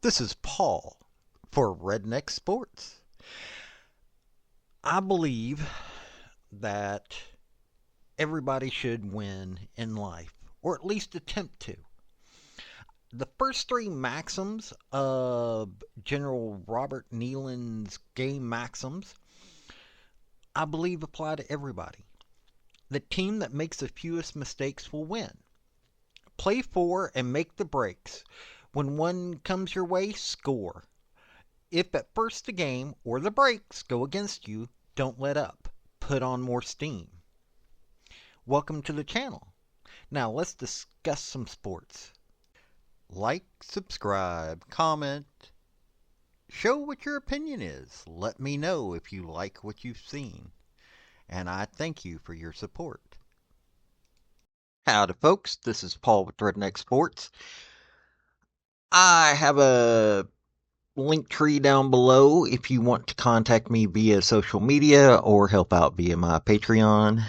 This is Paul for Redneck Sports. I believe that everybody should win in life, or at least attempt to. The first three maxims of General Robert Neyland's game maxims, I believe apply to everybody. The team that makes the fewest mistakes will win. Play for and make the breaks. When one comes your way, score. If at first the game or the breaks go against you, don't let up. Put on more steam. Welcome to the channel. Now let's discuss some sports. Like, subscribe, comment. Show what your opinion is. Let me know if you like what you've seen. And I thank you for your support. Howdy folks, this is Paul with Redneck Sports. I have a link tree down below if you want to contact me via social media or help out via my Patreon.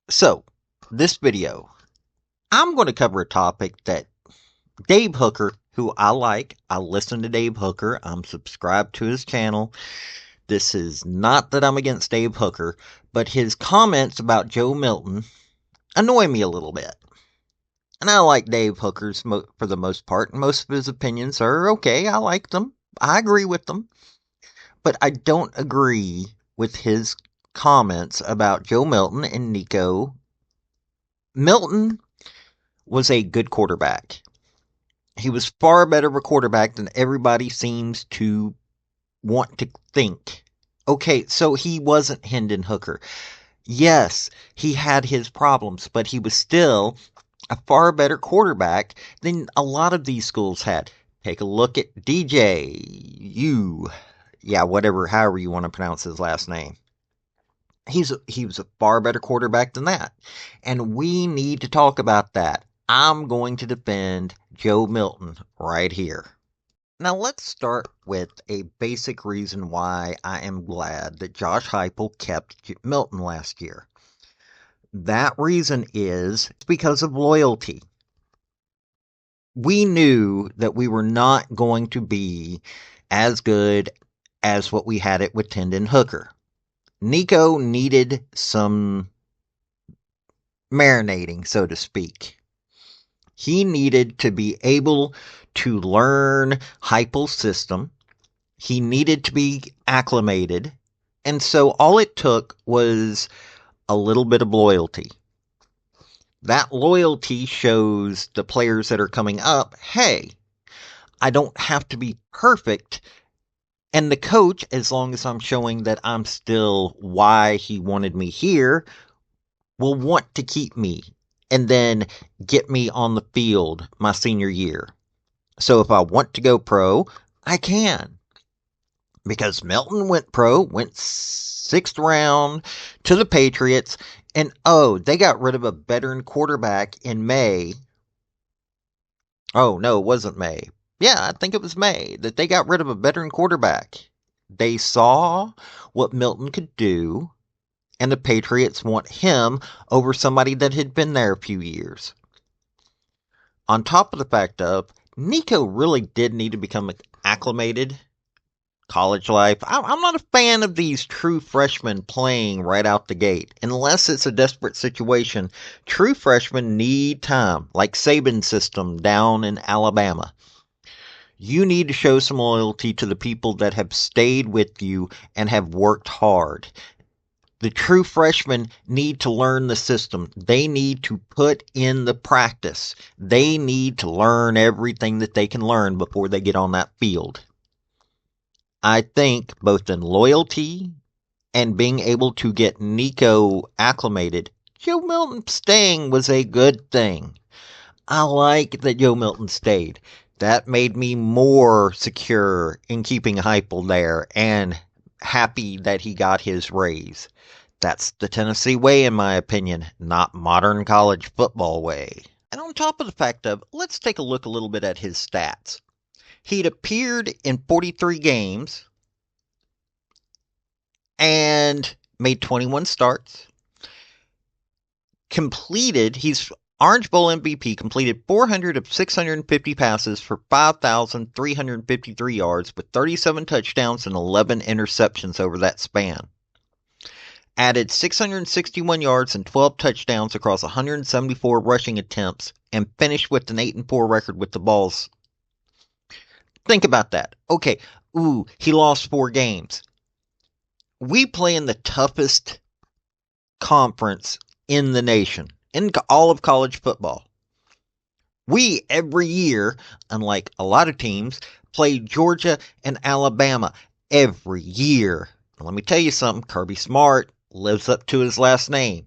So, this video, I'm going to cover a topic that Dave Hooker, who I like, I listen to Dave Hooker, I'm subscribed to his channel. This is not that I'm against Dave Hooker, but his comments about Joe Milton annoy me a little bit. And I like Dave Hooker's for the most part. Most of his opinions are okay. I like them. I agree with them. But I don't agree with his comments about Joe Milton and Nico. Milton was a good quarterback. He was far better of a quarterback than everybody seems to want to think. Okay, so he wasn't Hendon Hooker. Yes, he had his problems, but he was still a far better quarterback than a lot of these schools had. Take a look at however you want to pronounce his last name. He was a far better quarterback than that. And we need to talk about that. I'm going to defend Joe Milton right here. Now let's start with a basic reason why I am glad that Josh Heupel kept Milton last year. That reason is because of loyalty. We knew that we were not going to be as good as what we had it with Hendon Hooker. Nico needed some marinating, so to speak. He needed to be able to learn Heupel's system. He needed to be acclimated. And so all it took was a little bit of loyalty. That loyalty shows the players that are coming up, hey, I don't have to be perfect. And the coach, as long as I'm showing that I'm still why he wanted me here, will want to keep me and then get me on the field my senior year. So if I want to go pro, I can. Because Milton went pro, went 6th round to the Patriots, and they got rid of a veteran quarterback in May. Oh, no, it wasn't May. Yeah, I think it was May that they got rid of a veteran quarterback. They saw what Milton could do, and the Patriots want him over somebody that had been there a few years. On top of the fact of, Nico really did need to become acclimated. College life. I'm not a fan of these true freshmen playing right out the gate. Unless it's a desperate situation, true freshmen need time, like Saban's system down in Alabama. You need to show some loyalty to the people that have stayed with you and have worked hard. The true freshmen need to learn the system. They need to put in the practice. They need to learn everything that they can learn before they get on that field. I think both in loyalty and being able to get Nico acclimated, Joe Milton staying was a good thing. I like that Joe Milton stayed. That made me more secure in keeping Heupel there and happy that he got his raise. That's the Tennessee way, in my opinion, not modern college football way. And on top of the fact of, let's take a look a little bit at his stats. He'd appeared in 43 games and made 21 starts. He's Orange Bowl MVP completed 400 of 650 passes for 5,353 yards with 37 touchdowns and 11 interceptions over that span. Added 661 yards and 12 touchdowns across 174 rushing attempts and finished with an 8-4 record with the balls. Think about that. Okay, he lost 4 games. We play in the toughest conference in the nation, in all of college football. We, every year, unlike a lot of teams, play Georgia and Alabama every year. Let me tell you something, Kirby Smart lives up to his last name.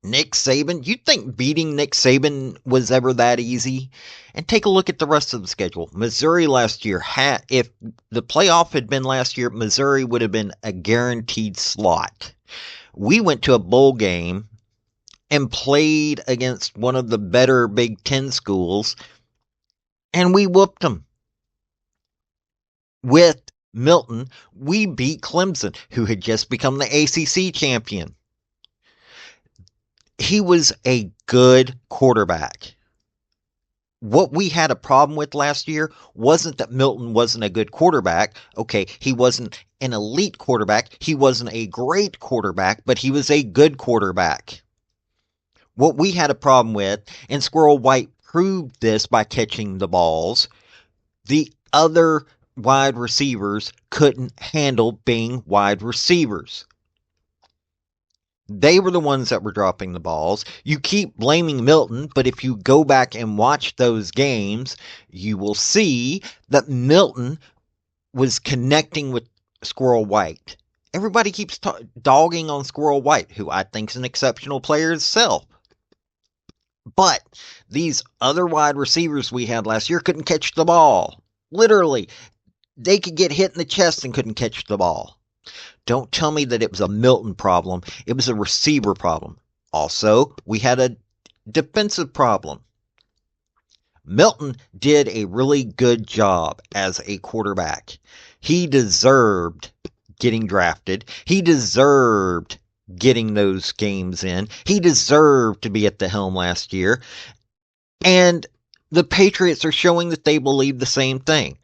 Nick Saban, you think beating Nick Saban was ever that easy? And take a look at the rest of the schedule. Missouri last year, if the playoff had been last year, Missouri would have been a guaranteed slot. We went to a bowl game and played against one of the better Big Ten schools, and we whooped them. With Milton, we beat Clemson, who had just become the ACC champion. He was a good quarterback. What we had a problem with last year wasn't that Milton wasn't a good quarterback. Okay, he wasn't an elite quarterback. He wasn't a great quarterback, but he was a good quarterback. What we had a problem with, and Squirrel White proved this by catching the balls, the other wide receivers couldn't handle being wide receivers. They were the ones that were dropping the balls. You keep blaming Milton, but if you go back and watch those games, you will see that Milton was connecting with Squirrel White. Everybody keeps dogging on Squirrel White, who I think is an exceptional player himself. But these other wide receivers we had last year couldn't catch the ball. Literally, they could get hit in the chest and couldn't catch the ball. Don't tell me that it was a Milton problem. It was a receiver problem. Also, we had a defensive problem. Milton did a really good job as a quarterback. He deserved getting drafted. He deserved getting those games in. He deserved to be at the helm last year. And the Patriots are showing that they believe the same thing.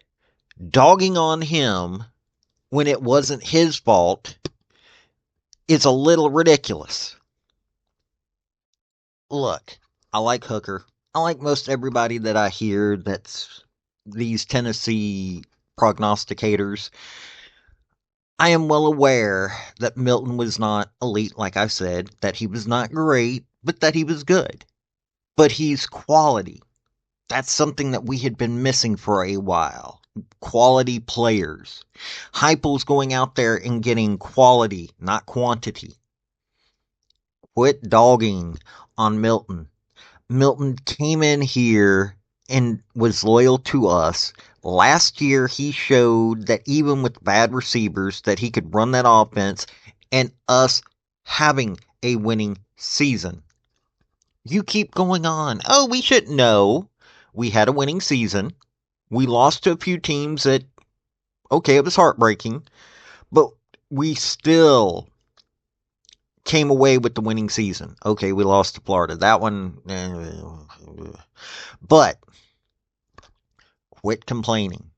Dogging on him when it wasn't his fault is a little ridiculous. Look, I like Hooker. I like most everybody that I hear that's these Tennessee prognosticators. I am well aware that Milton was not elite, like I said, that he was not great, but that he was good. But he's quality. That's something that we had been missing for a while. Quality players. Heupel's going out there and getting quality, not quantity. Quit dogging on Milton. Milton came in here and was loyal to us. Last year, he showed that even with bad receivers, that he could run that offense and us having a winning season. You keep going on. Oh, we should know. We had a winning season. We lost to a few teams that, okay, it was heartbreaking, but we still came away with the winning season. Okay, we lost to Florida. That one, but quit complaining.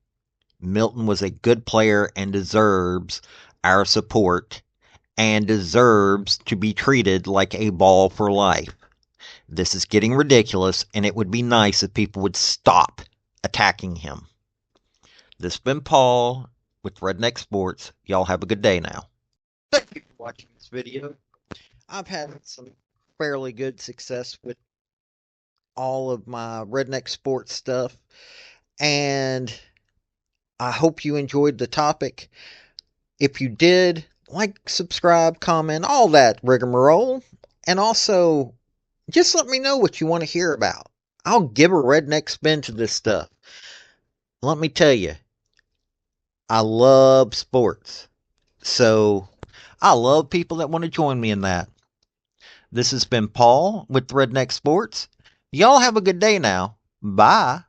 Milton was a good player and deserves our support and deserves to be treated like a ball for life. This is getting ridiculous, and it would be nice if people would stop attacking him. This has been Paul with Redneck Sports. Y'all have a good day now. Thank you for watching this video. I've had some fairly good success with all of my Redneck Sports stuff, and I hope you enjoyed the topic. If you did, like, subscribe, comment, all that rigmarole, and also just let me know what you want to hear about. I'll give a redneck spin to this stuff. Let me tell you, I love sports. So, I love people that want to join me in that. This has been Paul with Redneck Sports. Y'all have a good day now. Bye.